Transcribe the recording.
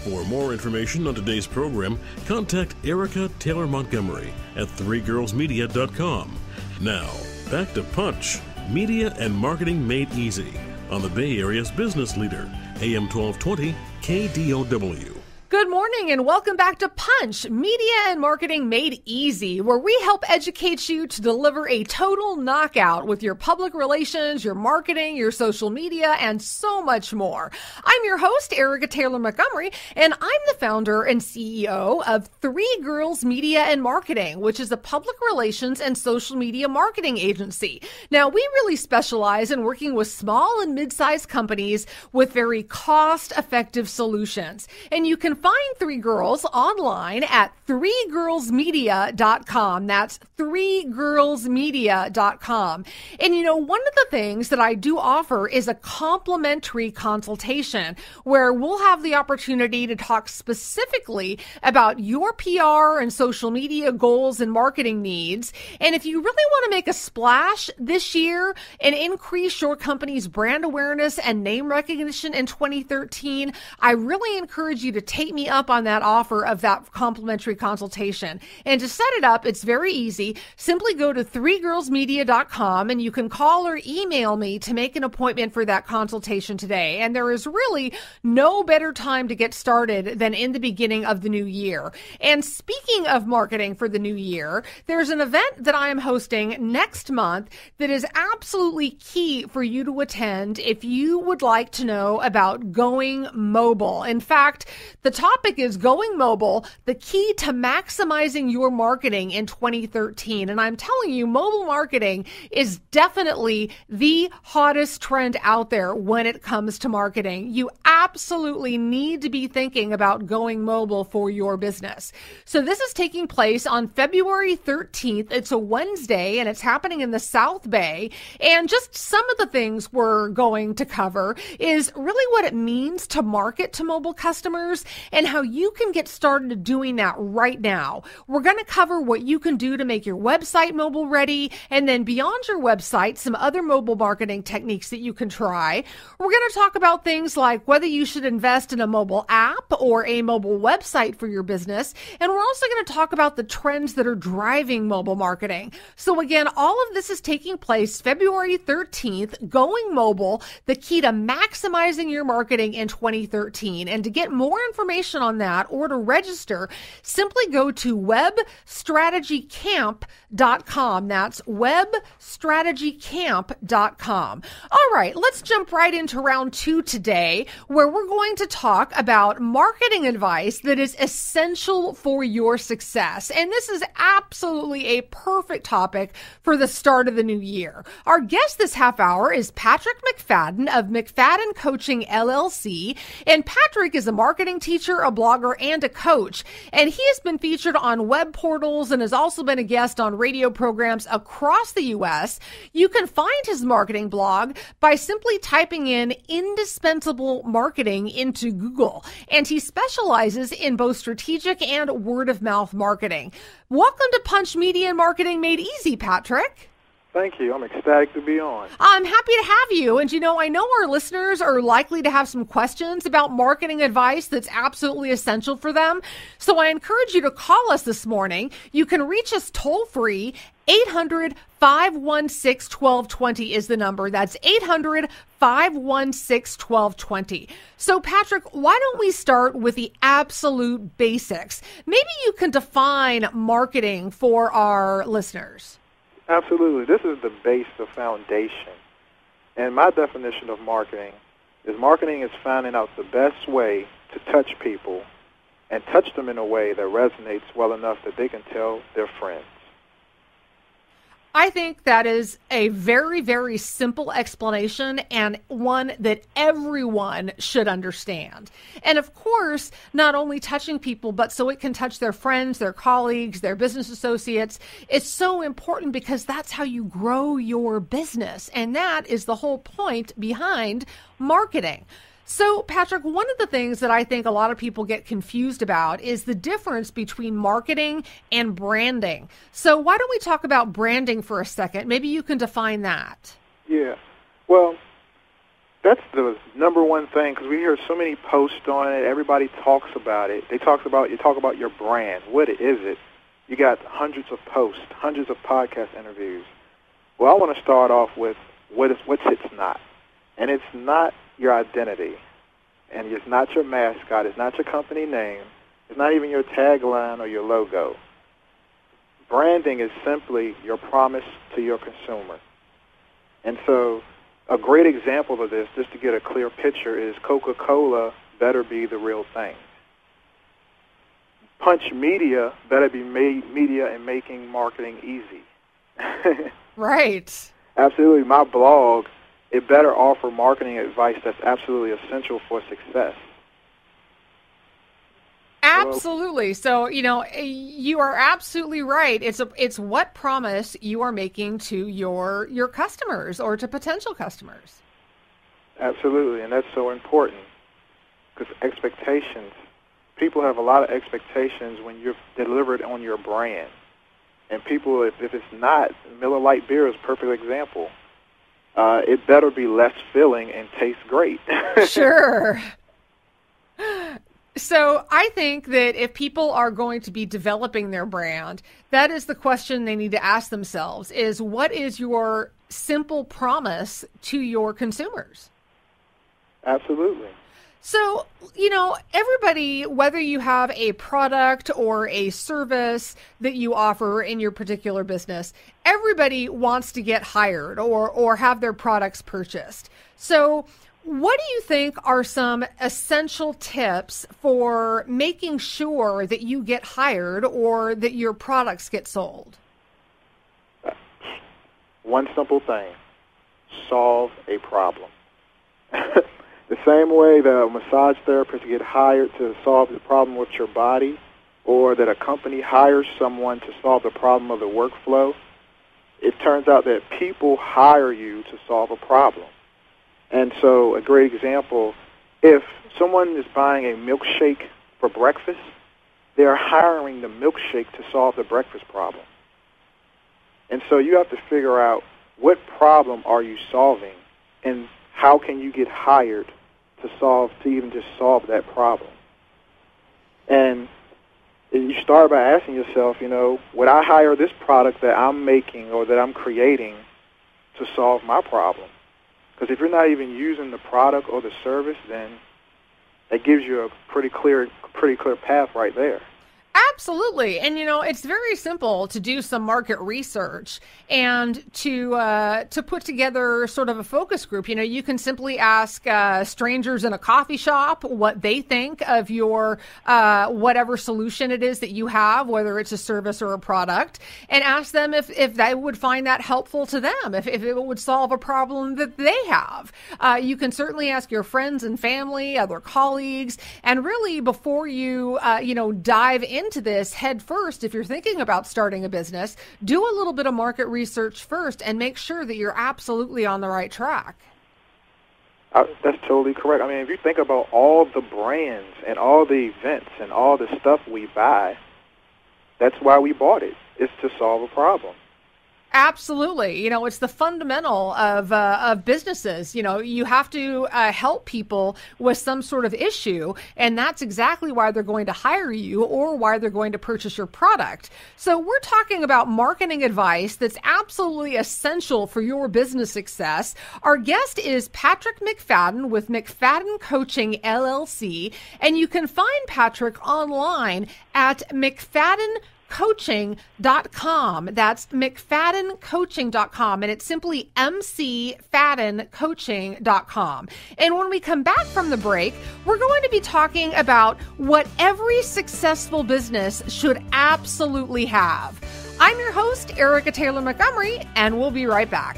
For more information on today's program, contact Erica Taylor Montgomery at threegirlsmedia.com. Now, back to Punch, Media and Marketing Made Easy, on the Bay Area's business leader, AM 1220 KDOW. Good morning and welcome back to Punch, Media and Marketing Made Easy, where we help educate you to deliver a total knockout with your public relations, your marketing, your social media, and so much more. I'm your host, Erica Taylor Montgomery, and I'm the founder and CEO of Three Girls Media and Marketing, which is a public relations and social media marketing agency. Now, we really specialize in working with small and mid-sized companies with very cost-effective solutions. And you can find Three Girls online at threegirlsmedia.com. That's threegirlsmedia.com. And you know, one of the things that I do offer is a complimentary consultation where we'll have the opportunity to talk specifically about your PR and social media goals and marketing needs. And if you really want to make a splash this year and increase your company's brand awareness and name recognition in 2013, I really encourage you to take me up on that offer of that complimentary consultation. And to set it up, it's very easy. Simply go to threegirlsmedia.com and you can call or email me to make an appointment for that consultation today. And there is really no better time to get started than in the beginning of the new year. And speaking of marketing for the new year, there's an event that I am hosting next month that is absolutely key for you to attend if you would like to know about going mobile. In fact, the topic is going mobile, the key to maximizing your marketing in 2013. And I'm telling you, mobile marketing is definitely the hottest trend out there when it comes to marketing. You absolutely need to be thinking about going mobile for your business. So this is taking place on February 13th. It's a Wednesday and it's happening in the South Bay. And just some of the things we're going to cover is really what it means to market to mobile customers and how you can get started doing that right now. We're going to cover what you can do to make your website mobile ready, and then beyond your website, some other mobile marketing techniques that you can try. We're going to talk about things like whether you should invest in a mobile app or a mobile website for your business, and we're also going to talk about the trends that are driving mobile marketing. So again, all of this is taking place February 13th, going mobile, the key to maximizing your marketing in 2013. And to get more information on that or to register, simply go to webstrategycamp.com. That's webstrategycamp.com. All right, let's jump right into round two today, where we're going to talk about marketing advice that is essential for your success. And this is absolutely a perfect topic for the start of the new year. Our guest this half hour is Patrick McFadden of McFadden Coaching LLC. And Patrick is a marketing teacher, a blogger, and a coach. And he has been featured on web portals and has also been a guest on radio programs across the U.S. You can find his marketing blog by simply typing in indispensable marketing into Google. And he specializes in both strategic and word of mouth marketing. Welcome to Punch Media and Marketing Made Easy, Patrick. Thank you. I'm ecstatic to be on. I'm happy to have you. And, you know, I know our listeners are likely to have some questions about marketing advice that's absolutely essential for them. So I encourage you to call us this morning. You can reach us toll free. 800-516-1220 is the number. That's 800-516-1220. So, Patrick, why don't we start with the absolute basics? Maybe you can define marketing for our listeners. Absolutely. This is the base, the foundation. And my definition of marketing is finding out the best way to touch people and touch them in a way that resonates well enough that they can tell their friends. I think that is a very, very simple explanation and one that everyone should understand. And of course, not only touching people, but so it can touch their friends, their colleagues, their business associates. It's so important because that's how you grow your business. And that is the whole point behind marketing. So, Patrick, one of the things that I think a lot of people get confused about is the difference between marketing and branding. So why don't we talk about branding for a second? Maybe you can define that. Yeah. Well, That's the number one thing, because we hear so many posts on it. Everybody talks about it. You talk about your brand. What is it? You got hundreds of posts, hundreds of podcast interviews. Well, I want to start off with what's it's not. And it's not your identity. And it's not your mascot. It's not your company name. It's not even your tagline or your logo. Branding is simply your promise to your consumer. And so a great example of this, just to get a clear picture, is Coca-Cola better be the real thing. Punch Media better be media and making marketing easy. Right. Absolutely. My blog, it better offer marketing advice that's absolutely essential for success. Absolutely. So, you are absolutely right. It's what promise you are making to your customers or to potential customers. Absolutely. And that's so important, because expectations, people have a lot of expectations when you're delivered on your brand. And people, if it's not, Miller Lite beer is a perfect example. It better be less filling and taste great. Sure. So I think that if people are going to be developing their brand, that is the question they need to ask themselves, is what is your simple promise to your consumers? Absolutely. So, everybody, whether you have a product or a service that you offer in your particular business, everybody wants to get hired or have their products purchased. So what do you think are some essential tips for making sure that you get hired or that your products get sold? One simple thing: solve a problem. The same way that a massage therapist get hired to solve the problem with your body, or that a company hires someone to solve the problem of the workflow, it turns out that people hire you to solve a problem. And so a great example, if someone is buying a milkshake for breakfast, they're hiring the milkshake to solve the breakfast problem. And so you have to figure out what problem are you solving, and how can you get hired to even just solve that problem. And you start by asking yourself, would I hire this product that I'm making or that I'm creating to solve my problem? Because if you're not even using the product or the service, then that gives you a pretty clear path right there. Absolutely. And, it's very simple to do some market research and to put together sort of a focus group. You can simply ask strangers in a coffee shop what they think of your whatever solution it is that you have, whether it's a service or a product, and ask them if they would find that helpful to them, if it would solve a problem that they have. You can certainly ask your friends and family, other colleagues, and really before you, dive into this head first, if you're thinking about starting a business, do a little bit of market research first and make sure that you're absolutely on the right track. That's totally correct. I mean, if you think about all the brands and all the events and all the stuff we buy, that's why we bought it. It's to solve a problem. Absolutely. It's the fundamental of businesses. You have to help people with some sort of issue, and that's exactly why they're going to hire you or why they're going to purchase your product. So we're talking about marketing advice that's absolutely essential for your business success. Our guest is Patrick McFadden with McFadden Coaching, LLC, and you can find Patrick online at McFaddenCoaching.com. That's McFaddenCoaching.com, and it's simply McFaddenCoaching.com. And when we come back from the break, we're going to be talking about what every successful business should absolutely have. I'm your host, Erica Taylor Montgomery, and we'll be right back.